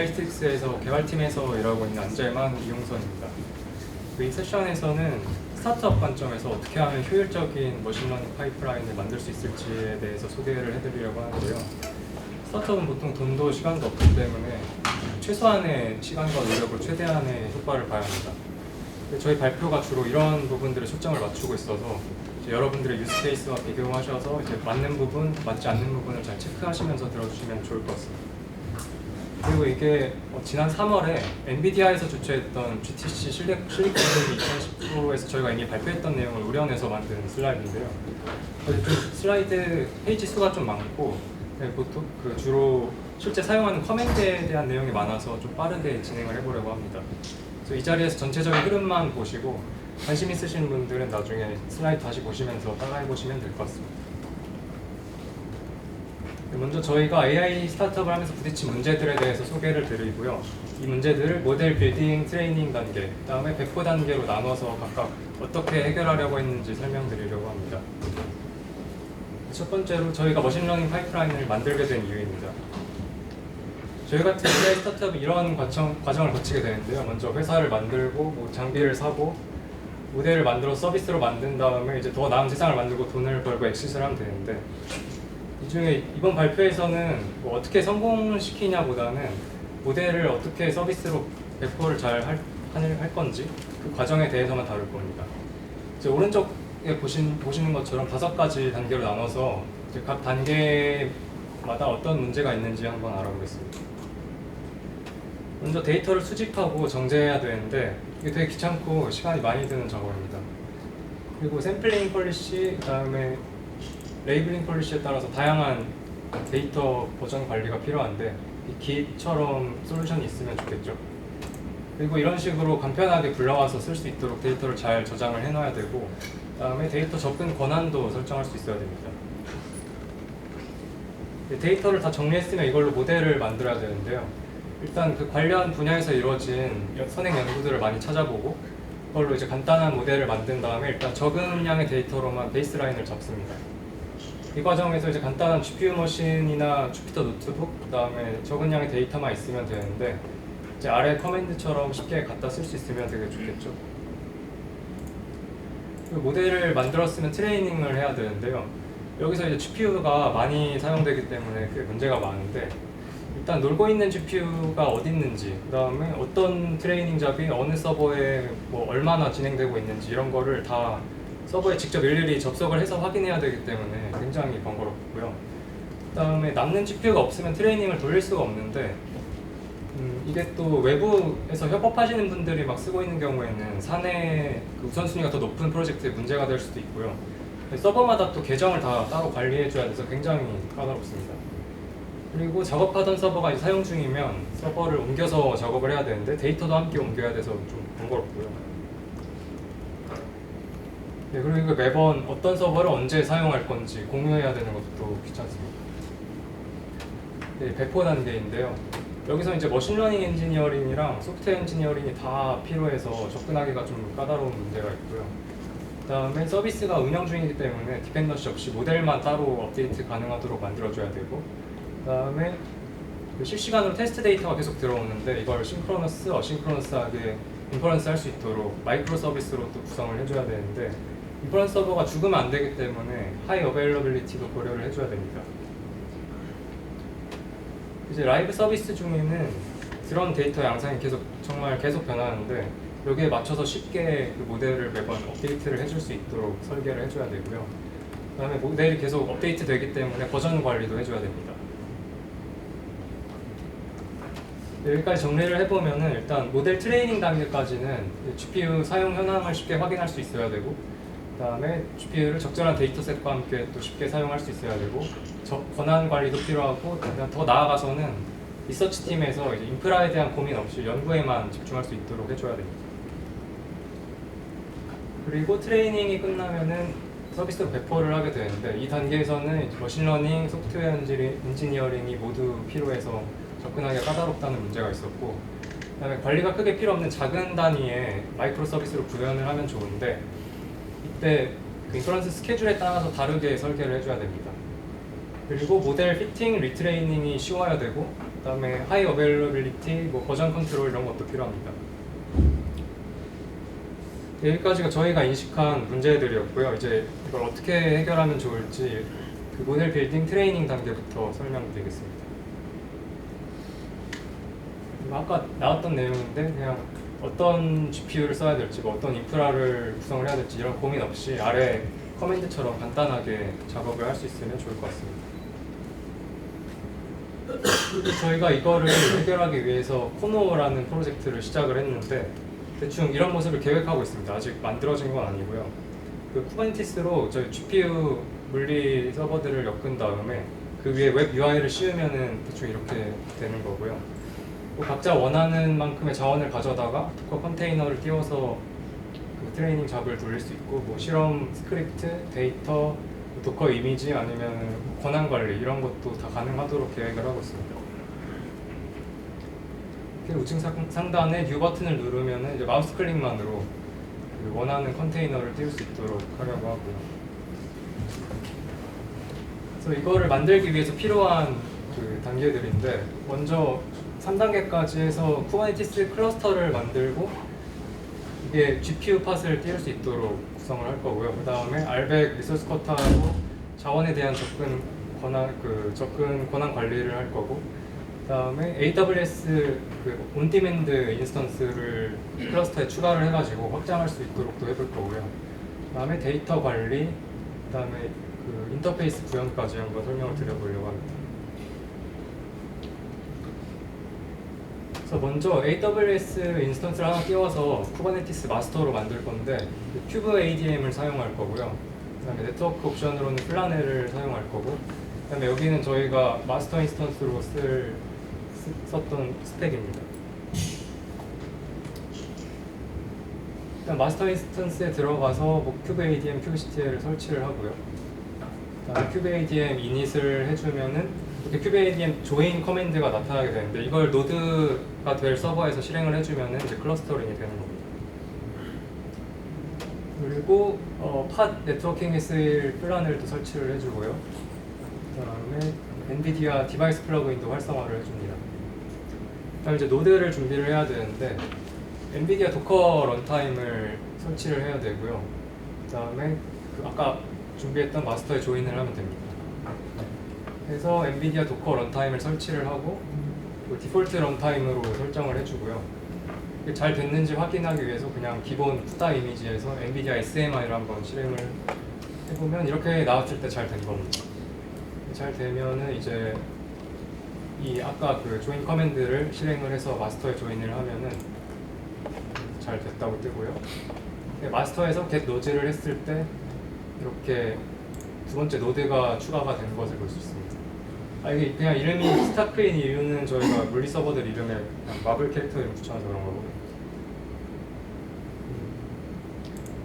AI6에서 개발팀에서 일하고 있는 안젤만 이용선입니다. 이 세션에서는 스타트업 관점에서 어떻게 하면 효율적인 머신러닝 파이프라인을 만들 수 있을지에 대해서 소개를 해드리려고 하는데요. 스타트업은 보통 돈도 시간도 없기 때문에 최소한의 시간과 노력으로 최대한의 효과를 봐야 합니다. 저희 발표가 주로 이런 부분들에 초점을 맞추고 있어서 여러분들의 유스 케이스와 비교하셔서 이제 맞는 부분, 맞지 않는 부분을 잘 체크하시면서 들어주시면 좋을 것 같습니다. 그리고 이게 지난 3월에 엔비디아에서 주최했던 GTC 실리콘밸리 2019에서 저희가 이미 발표했던 내용을 우려내서 만든 슬라이드인데요. 좀 슬라이드 페이지 수가 좀 많고 보통 주로 실제 사용하는 커맨드에 대한 내용이 많아서 좀 빠르게 진행을 해보려고 합니다. 그래서 이 자리에서 전체적인 흐름만 보시고 관심 있으신 분들은 나중에 슬라이드 다시 보시면서 따라해 보시면 될 것 같습니다. 먼저 저희가 AI 스타트업을 하면서 부딪힌 문제들에 대해서 소개를 드리고요. 이 문제들을 모델 빌딩, 트레이닝 단계, 그다음에 배포 단계로 나눠서 각각 어떻게 해결하려고 했는지 설명드리려고 합니다. 첫 번째로 저희가 머신러닝 파이프라인을 만들게 된 이유입니다. 저희 같은 AI 스타트업이 이런 과정을 거치게 되는데요. 먼저 회사를 만들고 뭐 장비를 사고 모델을 만들어 서비스로 만든 다음에 이제 더 나은 세상을 만들고 돈을 벌고 엑시트를 하면 되는데, 이 중에 이번 발표에서는 뭐 어떻게 성공시키냐보다는 모델을 어떻게 서비스로 배포를 잘 할 건지 그 과정에 대해서만 다룰 겁니다. 이제 오른쪽에 보시는 것처럼 5가지 단계로 나눠서 이제 각 단계마다 어떤 문제가 있는지 한번 알아보겠습니다. 먼저 데이터를 수집하고 정제해야 되는데 이게 되게 귀찮고 시간이 많이 드는 작업입니다. 그리고 샘플링 폴리시, 그다음에 레이블링 폴리시에 따라서 다양한 데이터 버전 관리가 필요한데 이 Git처럼 솔루션이 있으면 좋겠죠. 그리고 이런 식으로 간편하게 불러와서 쓸 수 있도록 데이터를 잘 저장을 해놔야 되고, 그다음에 데이터 접근 권한도 설정할 수 있어야 됩니다. 데이터를 다 정리했으면 이걸로 모델을 만들어야 되는데요. 일단 그 관련 분야에서 이루어진 선행 연구들을 많이 찾아보고 그걸로 이제 간단한 모델을 만든 다음에 일단 적은 양의 데이터로만 베이스라인을 잡습니다. 이 과정에서 이제 간단한 GPU 머신이나 주피터 노트북, 그 다음에 적은 양의 데이터만 있으면 되는데 이제 아래 커맨드처럼 쉽게 갖다 쓸 수 있으면 되게 좋겠죠. 모델을 만들었으면 트레이닝을 해야 되는데요. 여기서 이제 GPU가 많이 사용되기 때문에 꽤 문제가 많은데, 일단 놀고 있는 GPU가 어디 있는지, 그 다음에 어떤 트레이닝 잡이 어느 서버에 뭐 얼마나 진행되고 있는지 이런 거를 다 서버에 직접 일일이 접속을 해서 확인해야 되기 때문에 굉장히 번거롭고요. 그 다음에 남는 GPU가 없으면 트레이닝을 돌릴 수가 없는데, 이게 또 외부에서 협업하시는 분들이 막 쓰고 있는 경우에는 사내 그 우선순위가 더 높은 프로젝트에 문제가 될 수도 있고요. 서버마다 또 계정을 다 따로 관리해줘야 돼서 굉장히 까다롭습니다. 그리고 작업하던 서버가 이제 사용 중이면 서버를 옮겨서 작업을 해야 되는데 데이터도 함께 옮겨야 돼서 좀 번거롭고요. 네, 그리고 매번 어떤 서버를 언제 사용할 건지 공유해야 되는 것도 귀찮습니다. 네, 배포 단계인데요. 여기서 이제 머신러닝 엔지니어링이랑 소프트웨어 엔지니어링이 다 필요해서 접근하기가 좀 까다로운 문제가 있고요. 그 다음에 서비스가 운영 중이기 때문에 디펜던시 없이 모델만 따로 업데이트 가능하도록 만들어줘야 되고, 그 다음에 실시간으로 테스트 데이터가 계속 들어오는데 이걸 싱크로너스, 어싱크로너스하게 인퍼런스 할 수 있도록 마이크로 서비스로 또 구성을 해줘야 되는데, 인퍼런스 서버가 죽으면 안 되기 때문에 하이 어베일러빌리티도 고려를 해줘야 됩니다. 이제 라이브 서비스 중에는 그런 데이터 양상이 정말 계속 변하는데 여기에 맞춰서 쉽게 그 모델을 매번 업데이트를 해줄 수 있도록 설계를 해줘야 되고요. 그 다음에 모델이 계속 업데이트 되기 때문에 버전 관리도 해줘야 됩니다. 여기까지 정리를 해보면은 일단 모델 트레이닝 단계까지는 GPU 사용 현황을 쉽게 확인할 수 있어야 되고, 그 다음에 GPU를 적절한 데이터셋과 함께 또 쉽게 사용할 수 있어야 되고, 권한 관리도 필요하고, 더 나아가서는 리서치 팀에서 이제 인프라에 대한 고민 없이 연구에만 집중할 수 있도록 해줘야 됩니다. 그리고 트레이닝이 끝나면은 서비스로 배포를 하게 되는데, 이 단계에서는 머신러닝, 소프트웨어 엔지니어링이 모두 필요해서 접근하기가 까다롭다는 문제가 있었고, 그다음에 관리가 크게 필요 없는 작은 단위의 마이크로 서비스로 구현을 하면 좋은데 이때 그 인퍼런스 스케줄에 따라서 다르게 설계를 해줘야 됩니다. 그리고 모델 피팅, 리트레이닝이 쉬워야 되고, 그다음에 하이 어베일러빌리티, 뭐 버전 컨트롤 이런 것도 필요합니다. 여기까지가 저희가 인식한 문제들이었고요. 이제 이걸 어떻게 해결하면 좋을지 그 모델 빌딩 트레이닝 단계부터 설명드리겠습니다. 아까 나왔던 내용인데 그냥 어떤 GPU를 써야 될지, 뭐 어떤 인프라를 구성을 해야 될지 이런 고민 없이 아래 커맨드처럼 간단하게 작업을 할 수 있으면 좋을 것 같습니다. 저희가 이거를 해결하기 위해서 코노라는 프로젝트를 시작을 했는데 대충 이런 모습을 계획하고 있습니다. 아직 만들어진 건 아니고요. 그 쿠버네티스로 저희 GPU 물리 서버들을 엮은 다음에 그 위에 웹 UI를 씌우면은 대충 이렇게 되는 거고요. 각자 원하는 만큼의 자원을 가져다가 도커 컨테이너를 띄워서 그 트레이닝 잡을 돌릴 수 있고, 뭐 실험 스크립트, 데이터, 도커 이미지 아니면 권한 관리 이런 것도 다 가능하도록 계획을 하고 있습니다. 우측 상단에 뉴 버튼을 누르면 이제 마우스 클릭만으로 그 원하는 컨테이너를 띄울 수 있도록 하려고 하고요. 그래서 이거를 만들기 위해서 필요한 그 단계들인데, 먼저 3단계까지 해서 쿠버네티스 클러스터를 만들고 이게 GPU 팟을 띄울 수 있도록 구성을 할 거고요. 그 다음에 알백 리소스 커터하고 자원에 대한 접근 권한 관리를 할 거고, 그 다음에 AWS 그 온디맨드 인스턴스를 클러스터에 추가를 해가지고 확장할 수 있도록 또 해볼 거고요. 그 다음에 데이터 관리, 그 다음에 그 인터페이스 구현까지 한번 설명을 드려보려고 합니다. 그래서 먼저 AWS 인스턴스를 하나 띄워서 쿠버네티스 마스터로 만들 건데 큐브 ADM을 사용할 거고요. 그 다음에 네트워크 옵션으로는 플라넬을 사용할 거고, 그 다음에 여기는 저희가 마스터 인스턴스로 썼던 스택입니다. 일단 마스터 인스턴스에 들어가서 뭐 큐브 ADM, 큐브CTL을 설치를 하고요. 그다음에 큐브 ADM 이닛을 해주면은 이렇게 큐브 ADM 조인 커맨드가 나타나게 되는데, 이걸 노드가 될 서버에서 실행을 해주면은 이제 클러스터링이 되는 겁니다. 그리고 팟 네트워킹에 쓰일 플라넬도 설치를 해주고요. 그다음에 엔비디아 디바이스 플러그인도 활성화를 해줍니다. 그다음 이제 노드를 준비를 해야 되는데 엔비디아 도커 런타임을 설치를 해야 되고요. 그다음에 그 아까 준비했던 마스터에 조인을 하면 됩니다. 그래서 엔비디아 도커 런타임을 설치를 하고 그 디폴트 런타임으로 설정을 해주고요. 이게 잘 됐는지 확인하기 위해서 그냥 기본 푸다 이미지에서 엔비디아 SMI를 한번 실행을 해보면 이렇게 나왔을 때 잘 된 겁니다. 잘 되면은 이제 이 아까 그 조인 커맨드를 실행을 해서 마스터에 조인을 하면은 잘 됐다고 뜨고요. 마스터에서 get 노드를 했을 때 이렇게 두 번째 노드가 추가가 된 것을 볼 수 있습니다. 이게 그냥 이름이 스타크인 이유는 저희가 물리 서버들 이름에 그냥 마블 캐릭터 이름 붙여놔서 그런 거고.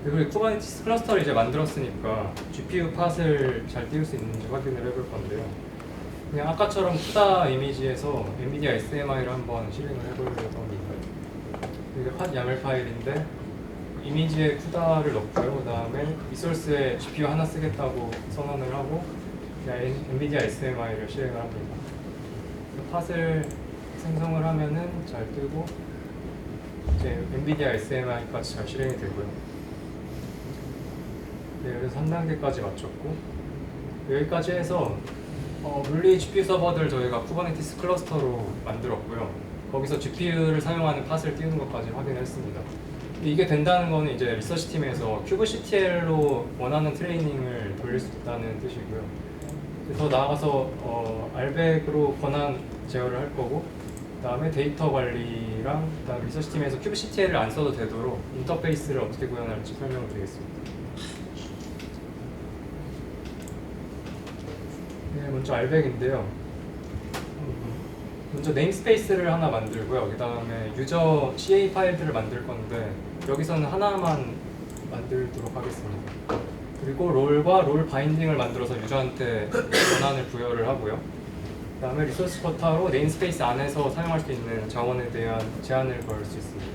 그리고 쿠버네티스 클러스터를 이제 만들었으니까 GPU 팟을 잘 띄울 수 있는지 확인을 해볼 건데요. 그냥 아까처럼 푸다 이미지에서 엔비디아 SMI를 한번 실행을 해보려고 합니다. 이게 팟 YAML 파일인데 이미지에 푸다를 넣고요. 그 다음에 리소스에 GPU 하나 쓰겠다고 선언을 하고 그냥 엔비디아 SMI를 실행을 합니다. 팟을 생성을 하면은 잘 뜨고 이제 엔비디아 SMI까지 잘 실행이 되고요. 네, 그래서 3단계까지 마쳤고 여기까지 해서 물리 GPU 서버들 저희가 쿠버네티스 클러스터로 만들었고요. 거기서 GPU를 사용하는 팟을 띄우는 것까지 확인했습니다. 이게 된다는 거는 이제 리서치 팀에서 큐브CTL로 원하는 트레이닝을 돌릴 수 있다는 뜻이고요. 더 나아가서 알백으로 권한 제어를 할 거고, 그 다음에 데이터 관리랑 그다음 리서치 팀에서 큐브CTL을 안 써도 되도록 인터페이스를 어떻게 구현할지 설명을 드리겠습니다. 네, 먼저 알백인데요. 먼저 네임스페이스를 하나 만들고요. 그 다음에 유저 CA 파일들을 만들 건데 여기서는 하나만 만들도록 하겠습니다. 그리고 롤과 롤 바인딩을 만들어서 유저한테 권한을 부여를 하고요. 그 다음에 리소스 커터로 네임스페이스 안에서 사용할 수 있는 자원에 대한 제한을 걸 수 있습니다.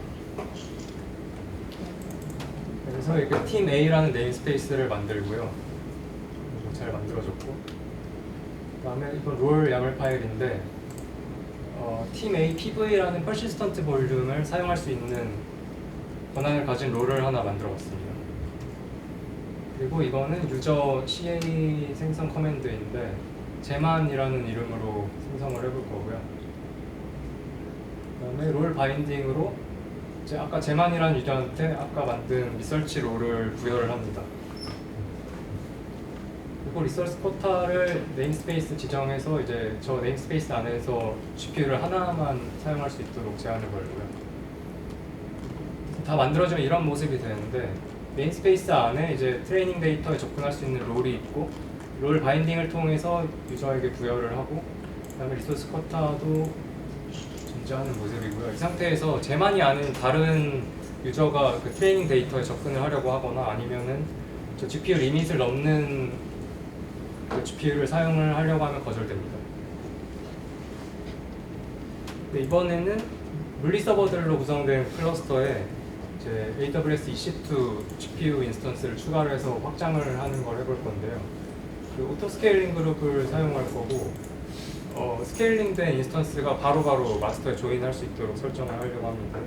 그래서 이렇게 팀 A라는 네임스페이스를 만들고요. 잘 만들어졌고, 그 다음에 이건 롤 YAML 파일인데 팀 A PV라는 persistent 볼륨을 사용할 수 있는 권한을 가진 롤을 하나 만들어봤습니다. 그리고 이거는 유저 CA 생성 커맨드인데 제만이라는 이름으로 생성을 해볼 거고요. 그다음에 롤 바인딩으로 이제 아까 제만이라는 유저한테 아까 만든 리서치 롤을 부여를 합니다. 그리고 리서치 쿼타를 네임스페이스 지정해서 이제 저 네임스페이스 안에서 GPU를 하나만 사용할 수 있도록 제한을 걸고요. 다 만들어지면 이런 모습이 되는데 네임스페이스 안에 이제 트레이닝 데이터에 접근할 수 있는 롤이 있고 롤 바인딩을 통해서 유저에게 부여를 하고 그다음에 리소스 쿼타도 존재하는 모습이고요. 이 상태에서 제만이 아닌 다른 유저가 그 트레이닝 데이터에 접근을 하려고 하거나 아니면은 저 GPU 리밋을 넘는 그 GPU를 사용을 하려고 하면 거절됩니다. 근데 이번에는 물리 서버들로 구성된 클러스터에 이제 AWS EC2 GPU 인스턴스를 추가를 해서 확장을 하는 걸 해볼 건데요. 그 오토 스케일링 그룹을 사용할 거고 스케일링된 인스턴스가 바로바로 마스터에 조인할 수 있도록 설정을 하려고 합니다.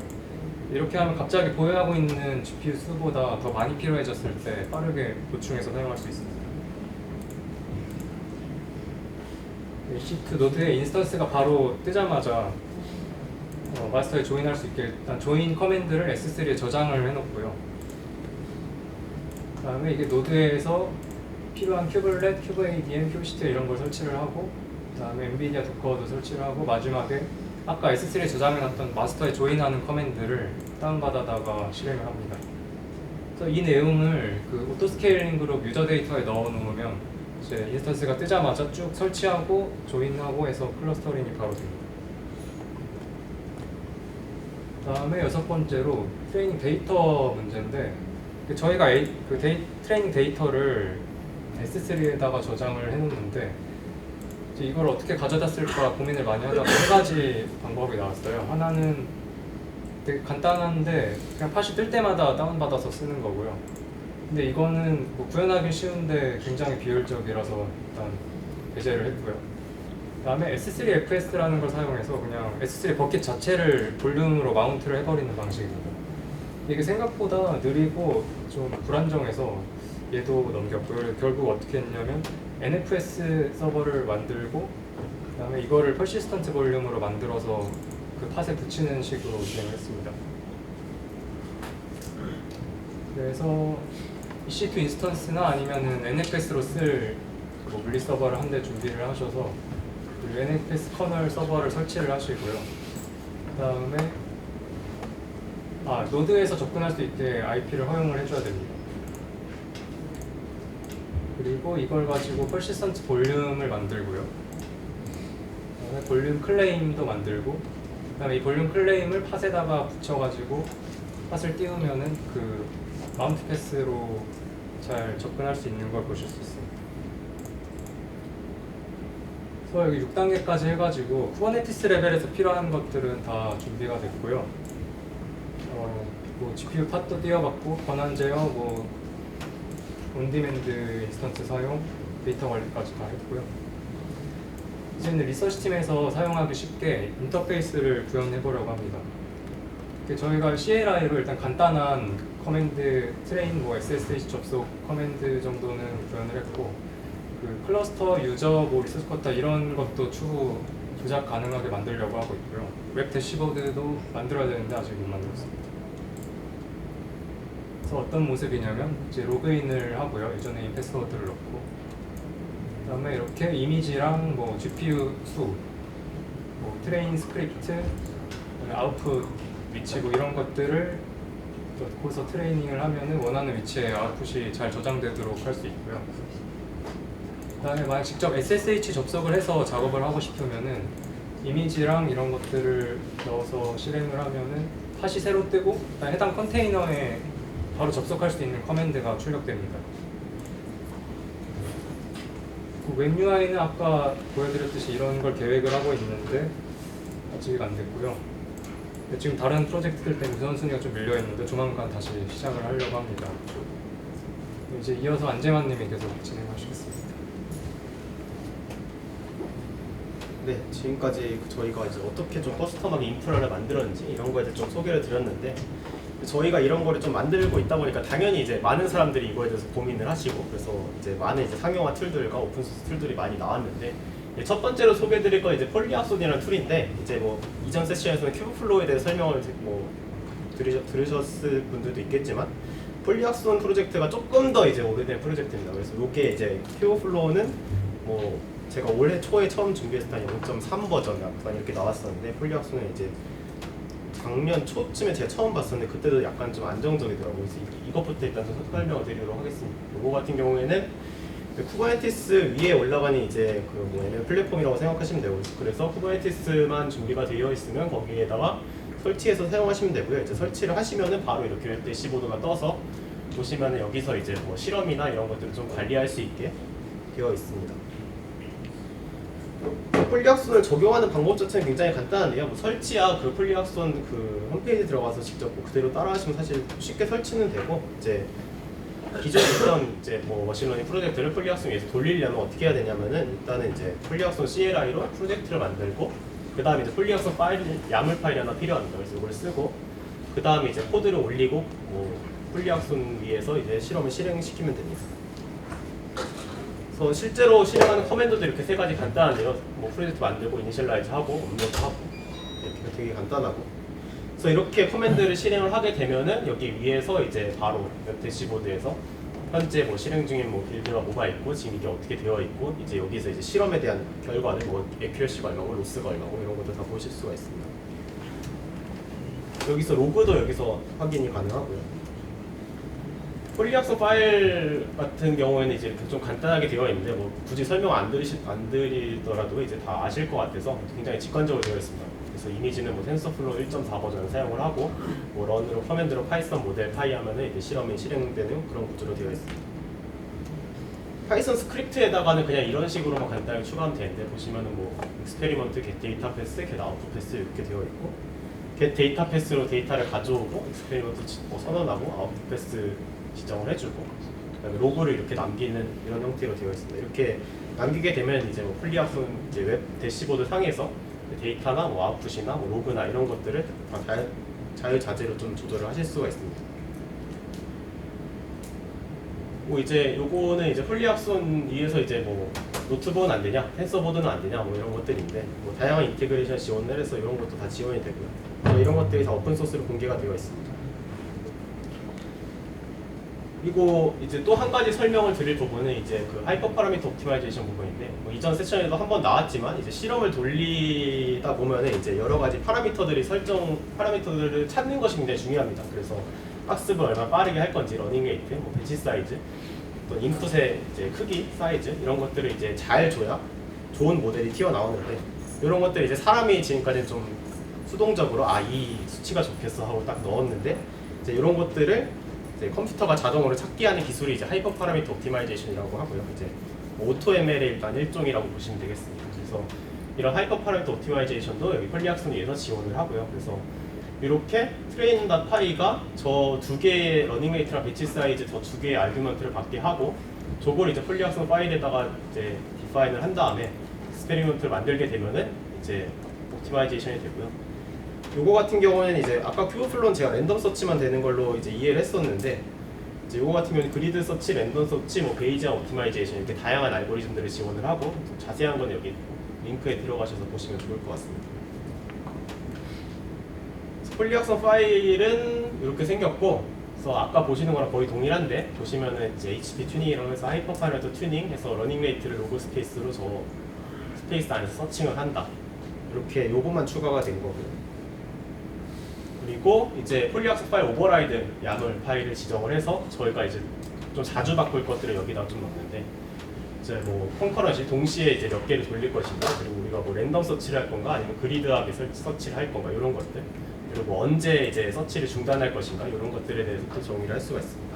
이렇게 하면 갑자기 보유하고 있는 GPU 수보다 더 많이 필요해졌을 때 빠르게 보충해서 사용할 수 있습니다. EC2 노드의 인스턴스가 바로 뜨자마자 마스터에 조인할 수 있게 일단 조인 커맨드를 S3에 저장을 해놓고요. 그 다음에 이게 노드에서 필요한 큐블렛, 큐브ADM, 큐브시트 이런 걸 설치를 하고 그 다음에 엔비디아 도커도 설치를 하고 마지막에 아까 S3에 저장해놨던 마스터에 조인하는 커맨드를 다운받아다가 실행을 합니다. 그래서 이 내용을 그 오토스케일링 그룹 유저 데이터에 넣어놓으면 이제 인스턴스가 뜨자마자 쭉 설치하고 조인하고 해서 클러스터링이 바로 됩니다. 그 다음에 여섯 번째로 트레이닝 데이터 문제인데 저희가 트레이닝 데이터를 S3에다가 저장을 해놓는데 이제 이걸 어떻게 가져다 쓸까 고민을 많이 하다가 세 가지 방법이 나왔어요. 하나는 되게 간단한데 그냥 팟이 뜰 때마다 다운받아서 쓰는 거고요. 근데 이거는 뭐 구현하기 쉬운데 굉장히 비효율적이라서 일단 배제를 했고요. 그 다음에 S3FS라는 걸 사용해서 그냥 S3 버킷 자체를 볼륨으로 마운트를 해버리는 방식입니다. 이게 생각보다 느리고 좀 불안정해서 얘도 넘겼고요. 결국 어떻게 했냐면 NFS 서버를 만들고 그 다음에 이거를 퍼시스턴트 볼륨으로 만들어서 그 팟에 붙이는 식으로 진행을 했습니다. 그래서 EC2 인스턴스나 아니면은 NFS로 쓸 뭐 물리 서버를 한 대 준비를 하셔서 그 NFS 커널 서버를 설치를 하시고요. 그 다음에 노드에서 접근할 수 있게 IP를 허용을 해줘야 됩니다. 그리고 이걸 가지고 퍼시스턴트 볼륨을 만들고요. 그다음에 볼륨 클레임도 만들고, 그다음에 이 볼륨 클레임을 팟에다가 붙여가지고 팟을 띄우면은 그 마운트 패스로 잘 접근할 수 있는 걸 보실 수 있습니다. 그래서 여기 6단계까지 해가지고 쿠버네티스 레벨에서 필요한 것들은 다 준비가 됐고요. 뭐 GPU 팟도 띄워봤고 권한 제어, 뭐 온디맨드 인스턴스 사용, 데이터 관리까지 다 했고요. 이제는 리서치 팀에서 사용하기 쉽게 인터페이스를 구현해 보려고 합니다. 저희가 CLI로 일단 간단한 커맨드 트레인, 뭐 SSH 접속 커맨드 정도는 구현을 했고, 그 클러스터, 유저, 뭐 리소스 쿼터 이런 것도 추후 조작 가능하게 만들려고 하고 있고요. 웹 대시보드도 만들어야 되는데 아직 못 만들었습니다. 그래서 어떤 모습이냐면 이제 로그인을 하고요. 유저네임 패스워드를 넣고, 그다음에 이렇게 이미지랑 뭐 GPU 수, 뭐 트레인 스크립트, 아웃풋 위치 뭐 이런 것들을 넣고서 트레이닝을 하면은 원하는 위치에 아웃풋이 잘 저장되도록 할 수 있고요. 그다음에 만약 직접 SSH 접속을 해서 작업을 하고 싶으면은 이미지랑 이런 것들을 넣어서 실행을 하면은 팟이 새로 뜨고 해당 컨테이너에 바로 접속할 수 있는 커맨드가 출력됩니다. 그 웹 UI는 아까 보여드렸듯이 이런 걸 계획을 하고 있는데 아직 안 됐고요. 지금 다른 프로젝트들 때문에 우선순위가 좀 밀려 있는데 조만간 다시 시작을 하려고 합니다. 이제 이어서 안재환님이 계속 진행하시겠습니다. 네, 지금까지 저희가 이제 어떻게 좀 커스텀하게 인프라를 만들었는지 이런 거에 대해 좀 소개를 드렸는데, 저희가 이런 거를 좀 만들고 있다 보니까 당연히 이제 많은 사람들이 이거에 대해서 고민을 하시고, 그래서 이제 많은 이제 상용화 툴들과 오픈소스 툴들이 많이 나왔는데, 첫 번째로 소개해드릴 건 이제 폴리악손이라는 툴인데, 이제 뭐 이전 세션에서는 큐브플로우에 대해 설명을 뭐 들으셨을 분들도 있겠지만, 폴리악손 프로젝트가 조금 더 이제 오래된 프로젝트입니다. 그래서 이게 이제 큐브플로우는 뭐 제가 올해 초에 처음 준비했을 때 0.3 버전 약간 이렇게 나왔었는데, 폴리악손은 이제 작년 초쯤에 제가 처음 봤었는데 그때도 약간 좀 안정적이더라고요. 그래서 이것부터 일단 좀 설명을 드리도록 하겠습니다. 이거 같은 경우에는 쿠버네티스 위에 올라가는 이제 그 뭐냐면 플랫폼이라고 생각하시면 되고, 그래서 쿠버네티스만 준비가 되어 있으면 거기에다가 설치해서 사용하시면 되고요. 이제 설치를 하시면은 바로 이렇게 웹 대시보드가 떠서 보시면은 여기서 이제 뭐 실험이나 이런 것들을 좀 관리할 수 있게 되어 있습니다. 폴리악손을 적용하는 방법 자체는 굉장히 간단한데요. 뭐 설치야 그 폴리악손 그 홈페이지 들어가서 직접 뭐 그대로 따라하시면 사실 쉽게 설치는 되고, 이제 기존에 있던 이제 뭐 머신러닝 프로젝트를 폴리악손 위해서 돌리려면 어떻게 해야 되냐면은, 일단은 이제 폴리악손 CLI로 프로젝트를 만들고, 그 다음에 이제 폴리악손 파일, 야물 파일이 하나 필요합니다. 그래서 이걸 쓰고, 그 다음에 이제 코드를 올리고, 뭐 폴리악손 위에서 이제 실험을 실행시키면 됩니다. 그래서 실제로 실행하는 커맨드도 이렇게 세 가지 간단한데요. 뭐 프로젝트 만들고, 이니셜라이즈 하고, 업로드하고, 이렇게 되게 간단하고. 그래서 이렇게 커맨드를 실행을 하게 되면은 여기 위에서 이제 바로 웹 대시보드에서 현재 뭐 실행 중인 뭐 빌드가 뭐가 있고, 지금 이게 어떻게 되어 있고, 이제 여기서 이제 실험에 대한 결과는 뭐 accuracy가 얼마고, 로스가 얼마고 이런 것도 다 보실 수가 있습니다. 여기서 로그도 여기서 확인이 가능하고요. 폴리악손 파일 같은 경우에는 이제 이렇게 좀 간단하게 되어 있는데, 뭐 굳이 설명 안 드리더라도 이제 다 아실 것 같아서 굉장히 직관적으로 되어 있습니다. 그래서 이미지는 뭐 텐서플로우 1.4 버전을 사용을 하고, 뭐 런으로 커맨드로 파이썬 모델 파이 하면은 이제 실험이 실행되는 그런 구조로 되어 있습니다. 파이썬 스크립트에다가는 그냥 이런 식으로만 간단하게 추가하면 되는데, 보시면은 뭐 익스페리먼트, 겟 데이터 패스, 겟 아웃풋 패스 이렇게 되어 있고, 겟 데이터 패스로 데이터를 가져오고, 익스페리먼트 뭐 선언하고, 아웃풋 패스 지정을 해주고, 그다음에 로그를 이렇게 남기는 이런 형태로 되어 있습니다. 이렇게 남기게 되면 이제 뭐 폴리악손 이제 웹 대시보드 상에서 데이터나 뭐 아웃풋이나 뭐 로그나 이런 것들을 다 자유자재로 좀 조절을 하실 수가 있습니다. 뭐 이제 요거는 이제 폴리악손 위에서 이제 뭐 노트북은 안 되냐, 텐서보드는 안 되냐, 뭐 이런 것들인데, 뭐 다양한 인테그레이션 지원을 해서 이런 것도 다 지원이 되고요. 이런 것들이 다 오픈 소스로 공개가 되어 있습니다. 그리고 이제 또 한 가지 설명을 드릴 부분은 이제 그 하이퍼 파라미터 옵티마이제이션 부분인데, 뭐 이전 세션에도 한번 나왔지만, 이제 실험을 돌리다 보면은 이제 여러 가지 파라미터들을 찾는 것이 굉장히 중요합니다. 그래서 학습을 얼마나 빠르게 할 건지, 러닝 레이트, 뭐 배치 사이즈, 또 인풋의 이제 크기, 사이즈 이런 것들을 이제 잘 줘야 좋은 모델이 튀어나오는데, 이런 것들 이제 사람이 지금까지는 좀 수동적으로 이 수치가 좋겠어 하고 딱 넣었는데, 이제 이런 것들을 이제 컴퓨터가 자동으로 찾게 하는 기술이 이제 하이퍼 파라미터 옵티마이제이션이라고 하고요. 이제 오토 ML의 일단 일종이라고 보시면 되겠습니다. 그래서 이런 하이퍼 파라미터 옵티마이제이션도 여기 폴리악손 위에서 지원을 하고요. 그래서 이렇게 트레인.py가 저 두 개의 러닝 레이트랑 배치 사이즈 저 두 개의 아규먼트를 받게 하고, 저걸 이제 폴리악손 파일에다가 이제 디파인을 한 다음에 익스페리먼트를 만들게 되면은 이제 옵티마이제이션이 되고요. 요거 같은 경우에는 이제 아까 큐브플로우는 제가 랜덤 서치만 되는 걸로 이제 이해를 했었는데, 이제 요거 같은 경우는 그리드 서치, 랜덤 서치, 뭐 베이지안 옵티마이제이션 이렇게 다양한 알고리즘들을 지원을 하고, 자세한 건 여기 링크에 들어가셔서 보시면 좋을 것 같습니다. 폴리악손 파일은 이렇게 생겼고, 그래서 아까 보시는 거랑 거의 동일한데, 보시면은 이제 HP 튜닝이라고 해서 하이퍼 파라미터 튜닝 해서 러닝 레이트를 로그 스페이스로 저 스페이스 안에서 서칭을 한다. 이렇게 요것만 추가가 된 거고요. 그리고 이제 폴리악손 파일 오버라이드 야물 파일을 지정을 해서 저희가 이제 좀 자주 바꿀 것들을 여기다 좀 넣는데, 이제 뭐 콘커런시 동시에 이제 몇 개를 돌릴 것인가, 그리고 우리가 뭐 랜덤 서치를 할 건가, 아니면 그리드하게 서치를 할 건가, 이런 것들, 그리고 언제 이제 서치를 중단할 것인가, 이런 것들에 대해서 또 정의를 할 수가 있습니다.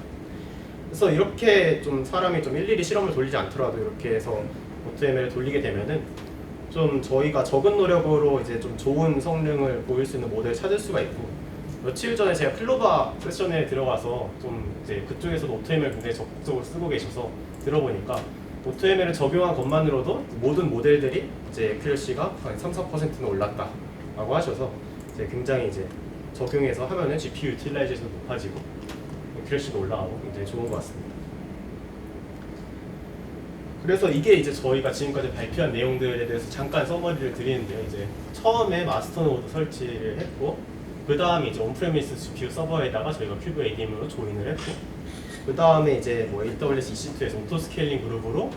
그래서 이렇게 좀 사람이 좀 일일이 실험을 돌리지 않더라도 이렇게 해서 오토ML을 돌리게 되면은 좀 저희가 적은 노력으로 이제 좀 좋은 성능을 보일 수 있는 모델을 찾을 수가 있고, 며칠 전에 제가 클로바 세션에 들어가서 좀 이제 그쪽에서도 오토ML 굉장히 적극적으로 쓰고 계셔서 들어보니까 오토ML을 적용한 것만으로도 모든 모델들이 이제 액큐러시가 한 3~4%는 올랐다라고 하셔서 이제 굉장히 이제 적용해서 하면은 GPU 유틸라이제이션도 높아지고 액큐러시도 올라가고 굉장히 좋은 것 같습니다. 그래서 이게 이제 저희가 지금까지 발표한 내용들에 대해서 잠깐 서머리를 드리는데요. 이제 처음에 마스터 노드 설치를 했고, 그 다음에 이제 온프레미스 GPU 서버에다가 저희가 큐브 ADM으로 조인을 했고, 그 다음에 이제 뭐 AWS EC2에서 오토 스케일링 그룹으로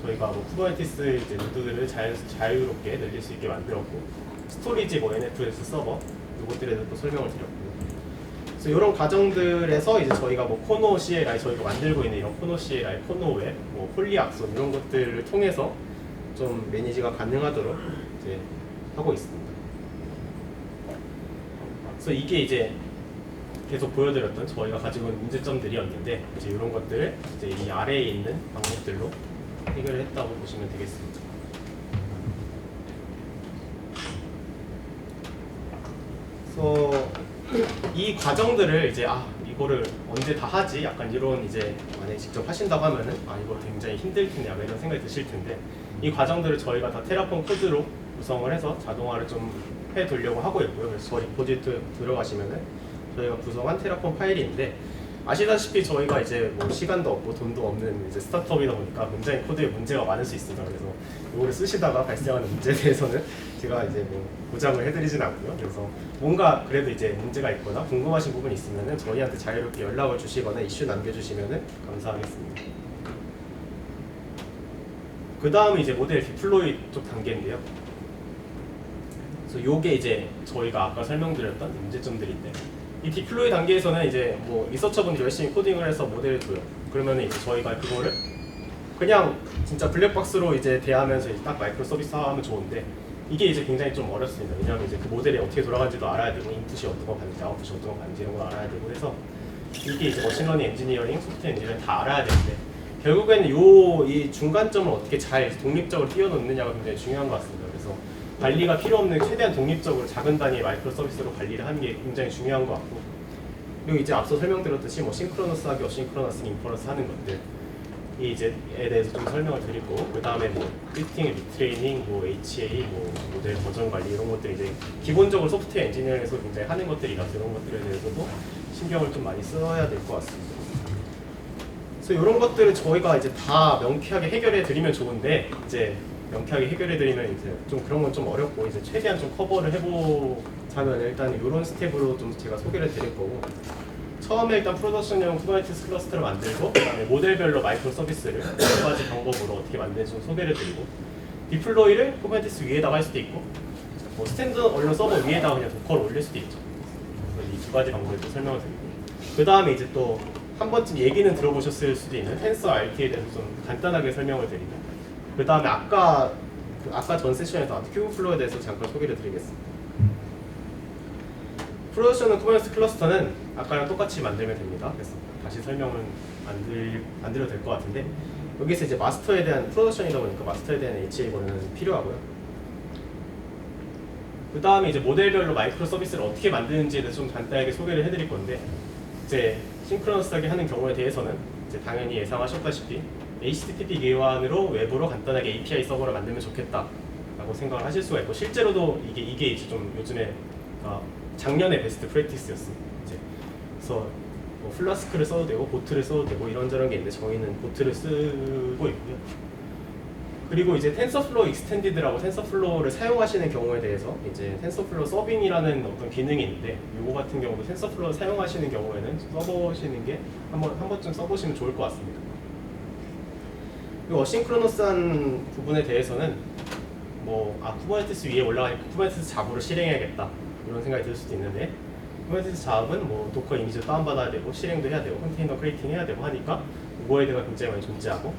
저희가 뭐 쿠버네티스 이제 노드들을 자유롭게 늘릴 수 있게 만들었고, 스토리지 뭐 NFS 서버 이것들에 대해서 또 설명을 드렸고, 그래서 이런 과정들에서 이제 저희가 뭐 코노 CLI 저희가 만들고 있는 이런 코노 CLI, 코노 웹, 뭐 폴리 악손 이런 것들을 통해서 좀 매니지가 가능하도록 이제 하고 있습니다. 그래서 이게 이제 계속 보여드렸던 저희가 가지고 있는 문제점들이었는데 이제 이런 것들을 이제 이 아래에 있는 방법들로 해결을 했다고 보시면 되겠습니다. 그래서 이 과정들을 이제 이거를 언제 다 하지? 약간 이런 이제 만약에 직접 하신다고 하면은 이거 굉장히 힘들 텐데 약간 이런 생각이 드실 텐데 이 과정들을 저희가 다 테라폼 코드로 구성을 해서 자동화를 좀 해두려고 하고 있고요. 그래서 저 리포지트 들어가시면은 저희가 구성한 테라폼 파일인데 아시다시피 저희가 이제 뭐 시간도 없고 돈도 없는 이제 스타트업이다 보니까 굉장히 코드에 문제가 많을 수 있습니다. 그래서 이거를 쓰시다가 발생하는 문제에 대해서는 제가 이제 뭐 보장을 해드리진 않고요. 그래서 뭔가 그래도 이제 문제가 있거나 궁금하신 부분이 있으면은 저희한테 자유롭게 연락을 주시거나 이슈 남겨주시면은 감사하겠습니다. 그 다음은 이제 모델 디플로이 쪽 단계인데요. 그래서 요게 이제 저희가 아까 설명드렸던 문제점들인데 이 디플로이 단계에서는 이제 뭐 리서처분이 열심히 코딩을 해서 모델을 줘요. 그러면 이제 저희가 그거를 그냥 진짜 블랙박스로 이제 대하면서 이제 딱 마이크로 서비스 하면 좋은데 이게 이제 굉장히 좀 어렵습니다. 왜냐하면 이제 그 모델이 어떻게 돌아가는지도 알아야 되고 인풋이 어떤 거 받는지 아웃풋이 어떤 거 받는지 이런 걸 알아야 되고 해서 이게 이제 머신러닝 엔지니어링, 소프트웨어 엔지니어링 다 알아야 되는데 결국에는 이 중간점을 어떻게 잘 독립적으로 띄워놓느냐가 굉장히 중요한 것 같습니다. 그래서 관리가 필요 없는 최대한 독립적으로 작은 단위의 마이크로 서비스로 관리를 하는 게 굉장히 중요한 것 같고 그리고 이제 앞서 설명드렸듯이 뭐 싱크로너스하기, 어싱크로너스, 인퍼런스 하는 것들 이 이제에 대해서 좀 설명을 드리고 그 다음에 뭐 피팅, 리트레이닝, 뭐 HA, 뭐 모델 버전 관리 이런 것들 이제 기본적으로 소프트웨어 엔지니어링에서 굉장히 하는 것들이라서 이런 것들에 대해서도 신경을 좀 많이 써야 될 것 같습니다. 그래서 이런 것들을 저희가 이제 다 명쾌하게 해결해 드리면 좋은데 이제 명쾌하게 해결해 드리면 이제 좀 그런 건 좀 어렵고 이제 최대한 좀 커버를 해보자면 일단 이런 스텝으로 좀 제가 소개를 드릴 거고 처음에 일단 프로덕션용 쿠버네티스 클러스터를 만들고 그다음에 모델별로 마이크로 서비스를 여러 가지 방법으로 어떻게 만드는지 좀 소개를 드리고 디플로이를 쿠버네티스 위에다가 할 수도 있고 뭐 스탠드 얼른 서버 위에다가 그냥 도커를 올릴 수도 있죠. 그래서 이 두 가지 방법을 또 설명을 드리고 그 다음에 이제 또 한 번쯤 얘기는 들어보셨을 수도 있는 텐서 RT에 대해서 좀 간단하게 설명을 드리고 그 다음에 아까 전 세션에서 큐브플로우에 대해서 잠깐 소개를 드리겠습니다. 프로덕션 쿠버네티스 클러스터는 아까랑 똑같이 만들면 됩니다. 그래서 다시 설명은 안 드려도 될 것 같은데 여기서 이제 마스터에 대한 프로덕션이다 보니까 마스터에 대한 HA 번호는 필요하고요. 그 다음에 이제 모델별로 마이크로 서비스를 어떻게 만드는지에 대해서 좀 간단하게 소개를 해드릴 건데 이제 싱크로너스하게 하는 경우에 대해서는 이제 당연히 예상하셨다시피 HTTP 기반으로 웹으로 간단하게 API 서버를 만들면 좋겠다라고 생각을 하실 수가 있고 실제로도 이게 이제 좀 요즘에 작년에 베스트 프랙티스였습니다. 이제 그래서 뭐 플라스크를 써도 되고 보트를 써도 되고 이런저런 게 있는데 저희는 보트를 쓰고 있고요. 그리고 이제 텐서플로우 익스텐디드라고 텐서플로우를 사용하시는 경우에 대해서 이제 텐서플로우 서빙이라는 어떤 기능이 있는데 이거 같은 경우도 텐서플로우 사용하시는 경우에는 써보시는 게 한 번쯤 써보시면 좋을 것 같습니다. 그리고 어싱크로너스한 부분에 대해서는 뭐 쿠버네티스 위에 올라가니까 쿠버네티스 잡으로 실행해야겠다 이런 생각이 들 수도 있는데 쿠버네티스 잡은 뭐 도커 이미지 다운받아야 되고 실행도 해야 되고 컨테이너 크리에이팅 해야 되고 하니까 오버헤드가 굉장히 많이 존재하고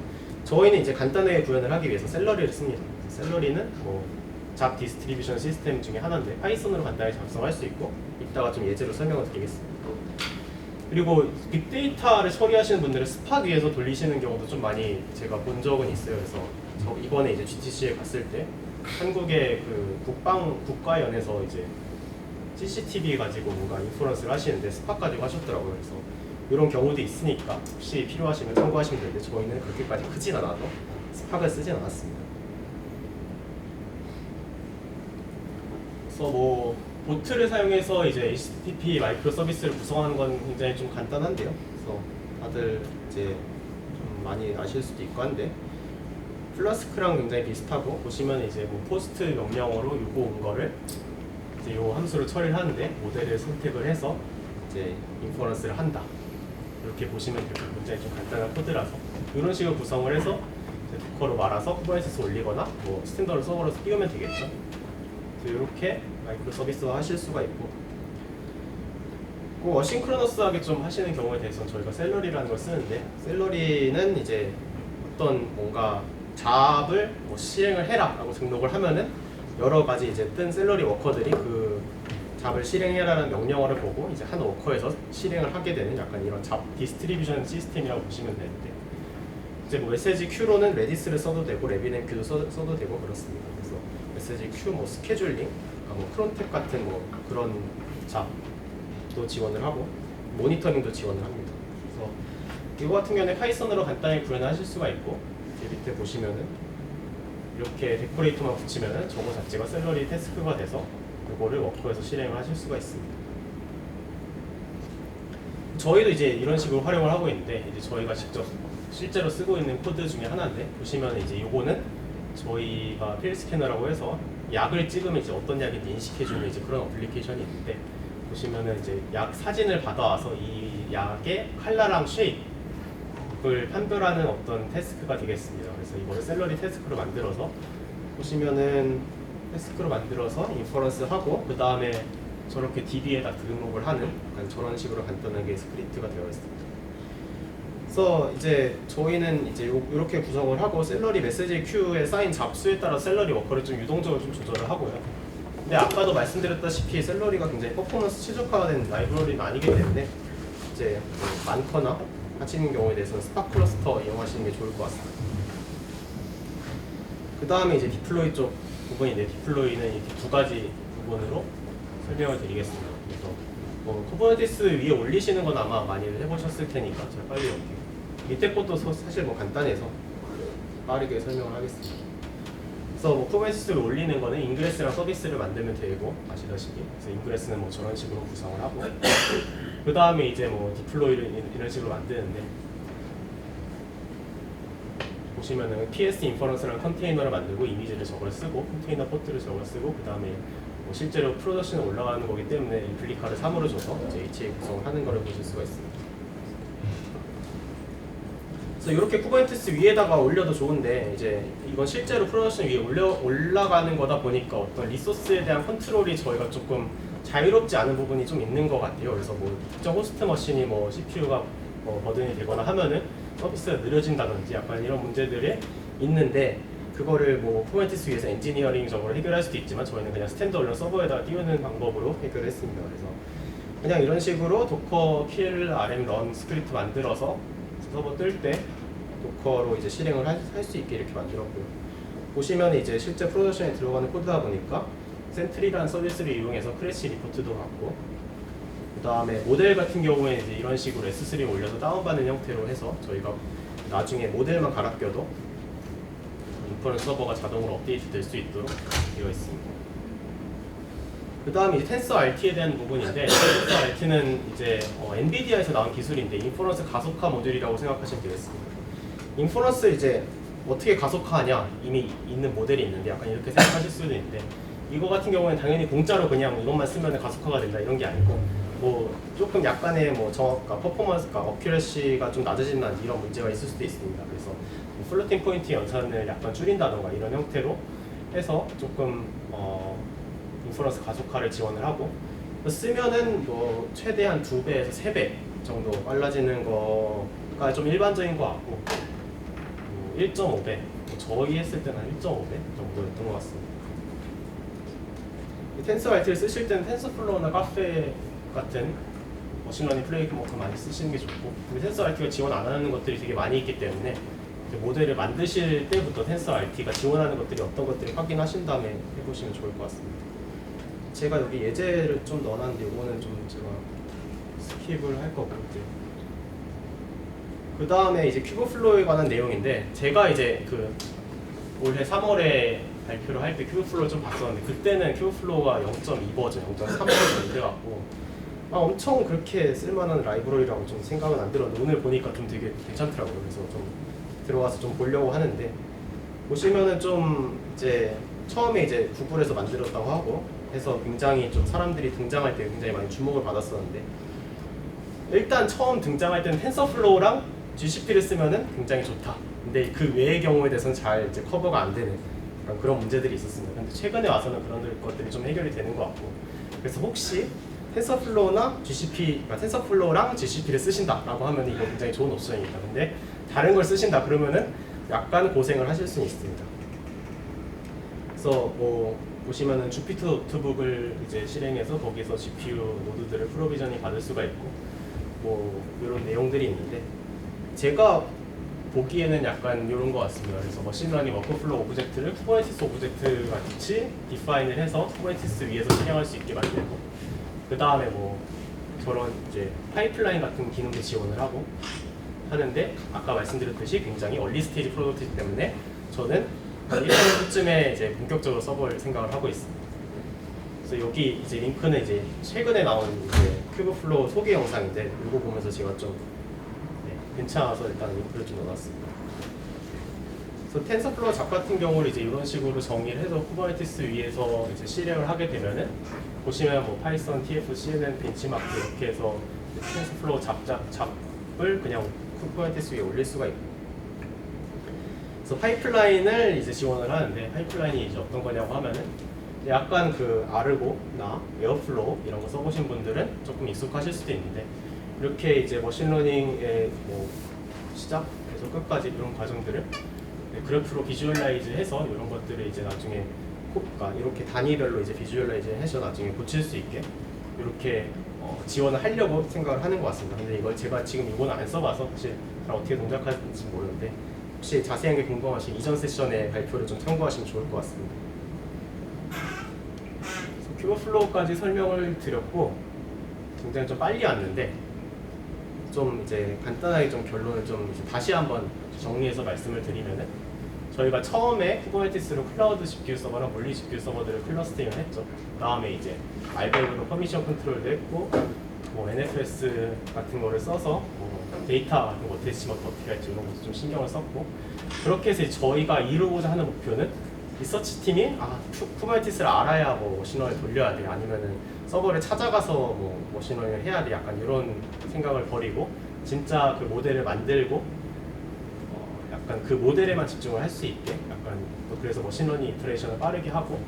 저희는 이제 간단하게 구현을 하기 위해서 셀러리를 씁니다. 셀러리는 뭐 잡 디스트리뷰션 시스템 중에 하나인데 파이썬으로 간단히 작성할 수 있고 이따가 좀 예제로 설명을 드리겠습니다. 그리고 빅데이터를 처리하시는 분들은 스팟 위에서 돌리시는 경우도 좀 많이 제가 본 적은 있어요. 그래서 저 이번에 이제 GTC에 갔을 때 한국의 그 국가연에서 이제 CCTV 가지고 뭔가 인프런스를 하시는데 스팟 가지고 하셨더라고요. 그래서 이런 경우도 있으니까 혹시 필요하시면 참고하시면 되는데 저희는 그렇게까지 크진 않아서 스팍을 쓰진 않았습니다. 그래서 뭐 보트를 사용해서 이제 HTTP 마이크로 서비스를 구성하는 건 굉장히 좀 간단한데요. 그래서 다들 이제 좀 많이 아실 수도 있고 한데 플라스크랑 굉장히 비슷하고 보시면 이제 뭐 포스트 명령어로 요거 온 거를 이제 요 함수를 처리를 하는데 모델을 선택을 해서 이제 인퍼런스를 한다. 이렇게 보시면 되고 굉장히 좀 간단한 코드라서 이런 식으로 구성을 해서 이제 도커로 말아서 쿠버네티스 올리거나 뭐 스탠더드 서버로 띄우면 되겠죠. 그래서 이렇게 마이크로 서비스화 하실 수가 있고 그 어싱크로너스하게 좀 하시는 경우에 대해서는 저희가 셀러리라는 걸 쓰는데 셀러리는 이제 어떤 뭔가 잡을 뭐 시행을 해라 라고 등록을 하면은 여러 가지 이제 뜬 셀러리 워커들이 그 잡을 실행해라라는 명령어를 보고 이제 한 워커에서 실행을 하게 되는 약간 이런 잡 디스트리뷰션 시스템이라고 보시면 되는데 이제 뭐 메시지 큐로는 레디스를 써도 되고 레비넨큐도 써도 되고 그렇습니다. 그래서 메시지 큐, 뭐 스케줄링, 뭐 크론탭 같은 뭐 그런 잡도 지원을 하고 모니터링도 지원을 합니다. 그래서 이거 같은 경우는 파이썬으로 간단히 구현을 하실 수가 있고 밑에 보시면은 이렇게 데코레이터만 붙이면은 저거 자체가 셀러리 태스크가 돼서 이거를 워커에서 실행을 하실 수가 있습니다. 저희도 이제 이런 식으로 활용을 하고 있는데 이제 저희가 직접 실제로 쓰고 있는 코드 중에 하나인데 보시면 이제 요거는 저희가 필 스캐너라고 해서 약을 찍으면 이제 어떤 약인지 인식해주는 이제 그런 어플리케이션이 있는데 보시면은 이제 약 사진을 받아와서 이 약의 컬러랑 쉐입을 판별하는 어떤 태스크가 되겠습니다. 그래서 이거를 셀러리 태스크로 만들어서 보시면은 태스크로 만들어서 인퍼런스 하고 그 다음에 저렇게 DB에다 등록을 하는 약간 저런 식으로 간단하게 스크립트가 되어 있습니다. 그래서 이제 저희는 이제 이렇게 구성을 하고 셀러리 메시지 큐에 쌓인 잡수에 따라 셀러리 워커를 좀 유동적으로 좀 조절을 하고요. 근데 아까도 말씀드렸다시피 셀러리가 굉장히 퍼포먼스 최적화된 라이브러리는 아니기 때문에 이제 뭐 많거나 하시는 경우에 대해서는 스파크 클러스터 이용하시는 게 좋을 것 같습니다. 그 다음에 이제 디플로이 쪽 부분인데 디플로이는 이렇게 두 가지 부분으로 설명을 드리겠습니다. 그래서 뭐 쿠버네티스 위에 올리시는 건 아마 많이 해보셨을 테니까 제가 빨리 여기 밑에 것도 사실 뭐 간단해서 빠르게 설명을 하겠습니다. 그래서 뭐 쿠버네티스를 올리는 거는 인그레스랑 서비스를 만들면 되고 아시다시피 그래서 인그레스는 뭐 저런 식으로 구성을 하고 그 다음에 이제 뭐 디플로이를 이런 식으로 만드는데 보시면은 PS 인퍼런스랑 컨테이너를 만들고 이미지를 저걸 쓰고 컨테이너 포트를 저걸 쓰고 그 다음에 뭐 실제로 프로덕션에 올라가는 거기 때문에 레플리카를 3으로 줘서 이제 HA 구성을 하는 거를 보실 수가 있습니다. 그래서 이렇게 쿠버네티스 위에다가 올려도 좋은데 이제 이건 실제로 프로덕션 위에 올라가는 거다 보니까 어떤 리소스에 대한 컨트롤이 저희가 조금 자유롭지 않은 부분이 좀 있는 것 같아요. 그래서 뭐 특정 호스트 머신이 뭐 CPU가 뭐 버든이 되거나 하면은 서비스가 느려진다든지 약간 이런 문제들이 있는데 그거를 뭐 쿠버네티스 위에서 엔지니어링적으로 해결할 수도 있지만 저희는 그냥 스탠드얼론 서버에다 띄우는 방법으로 해결했습니다. 그래서 그냥 이런 식으로 도커 kill rm run 스크립트 만들어서 서버 뜰 때 도커로 이제 실행을 할 수 있게 이렇게 만들었고요. 보시면 이제 실제 프로덕션에 들어가는 코드다 보니까 센트리라는 서비스를 이용해서 크래시 리포트도 받고 그 다음에 모델 같은 경우에 이제 이런 식으로 S3 올려서 다운받는 형태로 해서 저희가 나중에 모델만 갈아 껴도 인퍼런스 서버가 자동으로 업데이트 될 수 있도록 되어 있습니다. 그 다음에 이제 텐서 RT에 대한 부분인데 텐서 RT는 이제 엔비디아에서 나온 기술인데 인퍼런스 가속화 모듈이라고 생각하시면 되겠습니다. 인퍼런스 이제 어떻게 가속화하냐 이미 있는 모델이 있는데 약간 이렇게 생각하실 수도 있는데 이거 같은 경우에는 당연히 공짜로 그냥 이것만 쓰면 가속화가 된다 이런 게 아니고 뭐 조금 약간의 뭐 정확과 퍼포먼스가 어큐러시가 좀 낮아진다는 이런 문제가 있을 수도 있습니다. 그래서 뭐 플로팅 포인트 연산을 약간 줄인다던가 이런 형태로 해서 조금 인퍼런스 가속화를 지원을 하고 쓰면은 뭐 최대한 2배에서 3배 정도 빨라지는 거가 좀 일반적인 것 같고 1.5배 저희 했을 때는 한 1.5배 정도였던 것 같습니다. 텐서 RT를 쓰실 때는 텐서플로우나 카페 같은 머신러닝 프레임워크 많이 쓰시는 게 좋고 근데 텐서 RT가 지원 안 하는 것들이 되게 많이 있기 때문에 모델을 만드실 때부터 텐서 RT가 지원하는 것들이 어떤 것들을 확인하신 다음에 해보시면 좋을 것 같습니다. 제가 여기 예제를 좀 넣어놨는데 이거는 좀 제가 스킵을 할 거고 그 다음에 이제 큐브플로우에 관한 내용인데 제가 이제 그 올해 3월에 발표를 할 때 큐브플로우 좀 봤었는데 그때는 큐브플로우가 0.2 버전, 0.3 버전 이래갖고 엄청 그렇게 쓸만한 라이브러리라고 좀 생각은 안 들었는데 오늘 보니까 좀 되게 괜찮더라고요. 그래서 좀 들어가서 좀 보려고 하는데 보시면은 좀 이제 처음에 이제 구글에서 만들었다고 하고 해서 굉장히 좀 사람들이 등장할 때 굉장히 많이 주목을 받았었는데 일단 처음 등장할 때는 텐서플로우랑 GCP를 쓰면은 굉장히 좋다. 근데 그 외의 경우에 대해서는 잘 이제 커버가 안 되는 그런 문제들이 있었습니다. 근데 최근에 와서는 그런 것들이 좀 해결이 되는 것 같고 그래서 혹시 텐서플로우나 GCP, 그러니까 텐서플로우랑 GCP를 쓰신다라고 하면 이거 굉장히 좋은 옵션입니다. 근데 다른 걸 쓰신다 그러면은 약간 고생을 하실 수 있습니다. 그래서 뭐 보시면은 주피터 노트북을 이제 실행해서 거기서 GPU 노드들을 프로비저닝 받을 수가 있고 뭐 이런 내용들이 있는데 제가 보기에는 약간 이런 것 같습니다. 그래서 머신러닝 워크플로우 오브젝트를 쿠버네티스 오브젝트 같이 디파인을 해서 쿠버네티스 위에서 실행할 수 있게 만들고 그 다음에 뭐 저런 이제 파이프라인 같은 기능도 지원을 하고 하는데 아까 말씀드렸듯이 굉장히 얼리 스테이지 프로덕트이기 때문에 저는 1년쯤에 이제 본격적으로 써볼 생각을 하고 있습니다. 그래서 여기 이제 링크는 이제 최근에 나온 이제 큐브플로우 소개 영상인데 이거 보면서 제가 좀 괜찮아서 일단 링크를 좀 넣어놨습니다. 그래서 텐서플로우 잡 같은 경우를 이제 이런 식으로 정의를 해서 쿠버네티스 위에서 이제 실행을 하게 되면은 보시면 뭐 파이썬, TF, CNN, 벤치마크 이렇게 해서 텐서플로우 잡을 그냥 쿠버네티스 위에 올릴 수가 있고 그래서 파이프라인을 이제 지원을 하는데 파이프라인이 이제 어떤 거냐고 하면은 약간 그 아르고나 에어플로우 이런 거 써보신 분들은 조금 익숙하실 수도 있는데 이렇게 이제 머신러닝의 뭐 시작에서 끝까지 이런 과정들을 그래프로 비주얼라이즈해서 이런 것들을 이제 나중에 그러니까 이렇게 단위별로 이제 비주얼라이즈해서 나중에 고칠 수 있게 이렇게 지원을 하려고 생각을 하는 것 같습니다. 근데 이걸 제가 지금 이거는 안 써봐서 혹시 어떻게 동작하는지 모르는데 혹시 자세한 게 궁금하신 이전 세션의 발표를 좀 참고하시면 좋을 것 같습니다. 큐버플로우까지 설명을 드렸고 굉장히 좀 빨리 왔는데 좀 이제 간단하게 좀 결론을 좀 이제 다시 한번 정리해서 말씀을 드리면은 저희가 처음에 쿠버네티스로 클라우드 GPU 서버랑 몰리 GPU 서버들을 클러스팅을 했죠. 다음에 이제 알백으로 퍼미션 컨트롤도 했고 뭐 NFS 같은 거를 써서 뭐 데이터 같은 거 어떻게 치면 어떻게 할지 이런 것도 좀 신경을 썼고 그렇게 해서 저희가 이루고자 하는 목표는 리서치 팀이 쿠버네티스를 알아야 뭐 머신러닝을 돌려야 돼 아니면은 서버를 찾아가서 뭐 머신러닝을 해야 돼 약간 이런 생각을 버리고 진짜 그 모델을 만들고 약간 그 모델에만 집중을 할 수 있게 약간 그래서 머신러닝 이터레이션을 빠르게 하고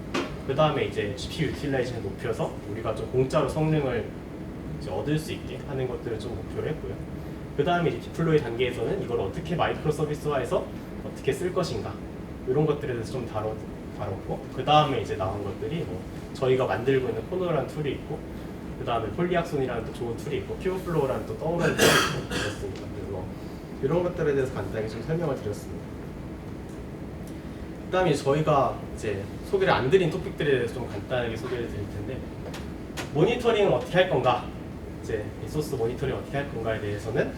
그 다음에 이제 GPU 유틸라이제이션을 높여서 우리가 좀 공짜로 성능을 이제 얻을 수 있게 하는 것들을 좀 목표로 했고요. 그 다음에 이제 디플로이 단계에서는 이걸 어떻게 마이크로 서비스화해서 어떻게 쓸 것인가 이런 것들에 대해서 좀 다뤘고 그 다음에 이제 나온 것들이 뭐 저희가 만들고 있는 코너라는 툴이 있고 그 다음에 폴리악손이라는 또 좋은 툴이 있고 큐브플로우라는 또 떠오르는 툴이 있고 그렇습니다. 그래서 이런 것들에 대해서 간단히 좀 설명을 드렸습니다. 그 다음에 저희가 이제 소개를 안 드린 토픽들에 대해서 좀 간단하게 소개를 드릴 텐데 모니터링은 어떻게 할 건가 이제 리소스 모니터링 어떻게 할 건가에 대해서는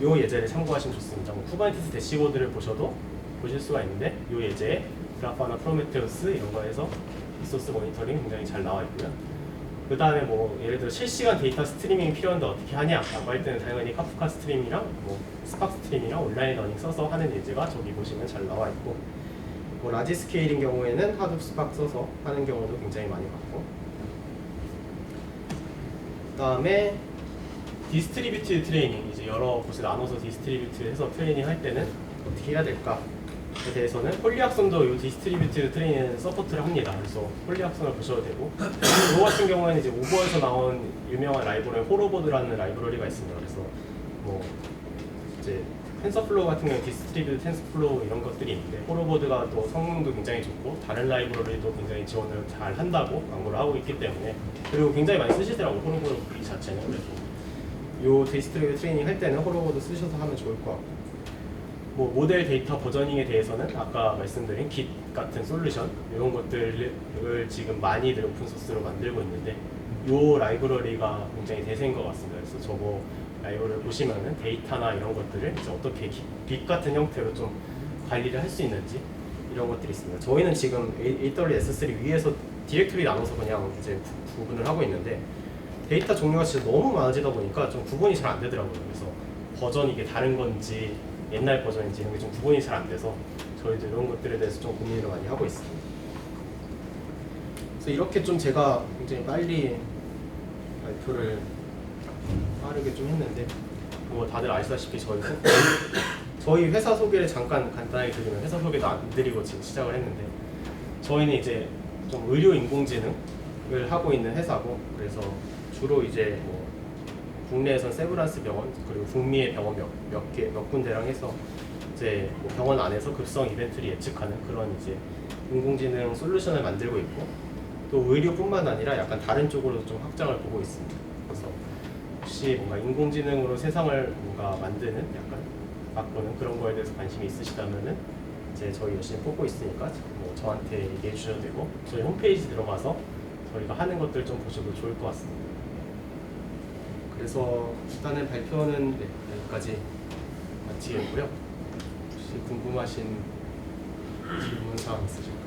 이 예제를 참고하시면 좋습니다. 뭐 쿠버네티스 대시보드를 보셔도 보실 수가 있는데 이 예제에 그라파나 프로메테우스 이런 거에서 리소스 모니터링 굉장히 잘 나와 있고요. 그 다음에 뭐 예를 들어 실시간 데이터 스트리밍이 필요한데 어떻게 하냐라고 할 때는 당연히 카프카 스트림이랑 뭐 스팍 스트림이랑 온라인 러닝 써서 하는 예제가 저기 보시면 잘 나와 있고 뭐 라지 스케일인 경우에는 하둡 스팍 써서 하는 경우도 굉장히 많이 봤고 그 다음에 디스트리뷰티드 트레이닝 이제 여러 곳에 나눠서 디스트리뷰트해서 트레이닝 할 때는 어떻게 해야 될까에 대해서는 폴리악손도 이 디스트리뷰티드 트레이닝 서포트를 합니다. 그래서 폴리악손을 보셔도 되고 이거 같은 경우에는 이제 오버에서 나온 유명한 라이브러리 호로보드라는 라이브러리가 있습니다. 그래서 뭐 이제 텐서플로우 같은 경우는 디스트리뷰트 텐서플로우 이런 것들이 있는데 호로보드가 또 성능도 굉장히 좋고 다른 라이브러리도 굉장히 지원을 잘 한다고 광고를 하고 있기 때문에 그리고 굉장히 많이 쓰시더라고요. 호로보드 이 자체는. 그래서 요 디스트리뷰트 트레이닝 할 때는 호로보드 쓰셔서 하면 좋을 것 같고 뭐 모델 데이터 버저닝에 대해서는 아까 말씀드린 Git 같은 솔루션 이런 것들을 지금 많이들 오픈소스로 만들고 있는데 요 라이브러리가 굉장히 대세인 것 같습니다. 그래서 저거 라이브러리를 보시면은 데이터나 이런 것들을 이제 어떻게 빅 같은 형태로 좀 관리를 할 수 있는지 이런 것들이 있습니다. 저희는 지금 AWS3 위에서 디렉토리 나눠서 그냥 이제 구분을 하고 있는데 데이터 종류가 진짜 너무 많아지다 보니까 좀 구분이 잘 안 되더라고요. 그래서 버전 이게 다른 건지 옛날 버전인지 이런 게 좀 구분이 잘 안 돼서 저희도 이런 것들에 대해서 좀 고민을 많이 하고 있습니다. 그래서 이렇게 좀 제가 굉장히 빨리 발표를 빠르게 좀 했는데 뭐 다들 아시다시피 저희 회사 소개를 잠깐 간단하게 드리면 회사 소개도 안 드리고 지금 시작을 했는데 저희는 이제 좀 의료 인공지능을 하고 있는 회사고 그래서 주로 이제 뭐 국내에선 세브란스 병원 그리고 북미의 병원 몇 군데랑 해서 이제 뭐 병원 안에서 급성 이벤트를 예측하는 그런 이제 인공지능 솔루션을 만들고 있고 또 의료뿐만 아니라 약간 다른 쪽으로도 좀 확장을 보고 있습니다. 그래서 혹시 뭔가 인공지능으로 세상을 뭔가 만드는 약간 바꾸는 그런 거에 대해서 관심이 있으시다면은 이제 저희 열심히 뽑고 있으니까 뭐 저한테 얘기해 주셔도 되고 저희 홈페이지 들어가서 저희가 하는 것들 좀 보셔도 좋을 것 같습니다. 그래서 일단은 발표는 네, 여기까지 마치겠고요. 혹시 궁금하신 질문 사항 있으실까요?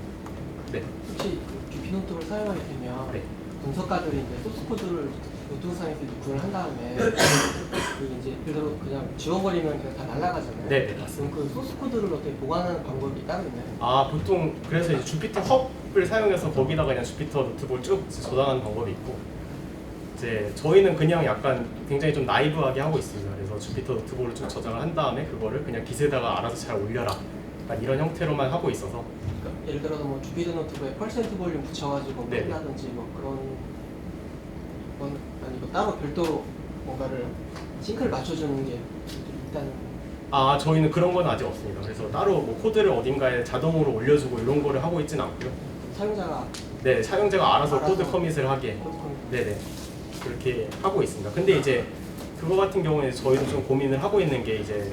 네. 혹시 비노트를 사용하게 되면 네. 분석가들이 이제 소스 코드를 노트북상에서 이제 구현을 한 다음에 그 이제 예를 들어 그냥 지워버리면 그냥 다 날아가잖아요. 네, 네, 그럼 맞습니다. 그 소스 코드를 어떻게 보관하는 방법이 따로 있나요? 아 보통 그래서 이제 주피터 헙을 사용해서 거기다가 그냥 주피터 노트북을 쭉 저장하는 방법이 있고 이제 저희는 그냥 약간 굉장히 좀 나이브하게 하고 있습니다. 그래서 주피터 노트북을 쭉 저장을 한 다음에 그거를 그냥 깃에다가 알아서 잘 올려라 약간 이런 형태로만 하고 있어서 그러니까 예를 들어서 뭐 주피터 노트북에 퍼센트 볼륨 붙여가지고 뭐 네네. 한다든지 뭐 그런 건 아니고 따로 별도로 뭔가를 싱크를 맞춰주는 게 일단 아 저희는 그런 건 아직 없습니다. 그래서 따로 뭐 코드를 어딘가에 자동으로 올려주고 이런 거를 하고 있진 않고요. 사용자가 네 사용자가 알아서 알아서 코드 커밋을 하게 코드 커밋 네네 그렇게 하고 있습니다. 근데 이제 그거 같은 경우에 저희도 좀 고민을 하고 있는 게 이제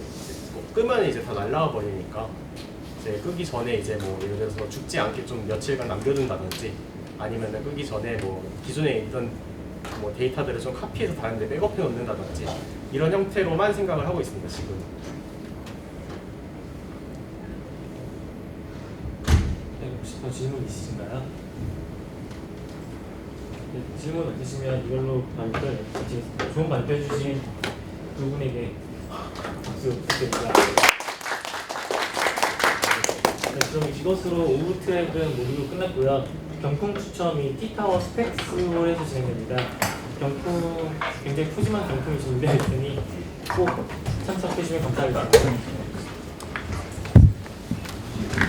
뭐 끄면 이제 다 날라가 버리니까 이제 끄기 전에 이제 뭐 예를 들어서 죽지 않게 좀 며칠간 남겨둔다든지 아니면은 끄기 전에 뭐 기존에 있던 뭐 데이터들을 좀 카피해서 다른데 백업해 놓는다든지 이런 형태로만 생각을 하고 있습니다 지금. 네, 혹시 더 질문 있으신가요? 네, 질문 없으시면 이걸로 발표를 마치겠습니다. 좋은 발표 해주신 두 분에게 박수 부탁드립니다. 네, 그럼 이것으로 오후 트랙은 모두 끝났고요. 경품 추첨이 티타워 스펙스홀에서 진행됩니다. 경품 굉장히 푸짐한 경품이 준비되어 있으니 꼭 참석해 주시면 감사하겠습니다.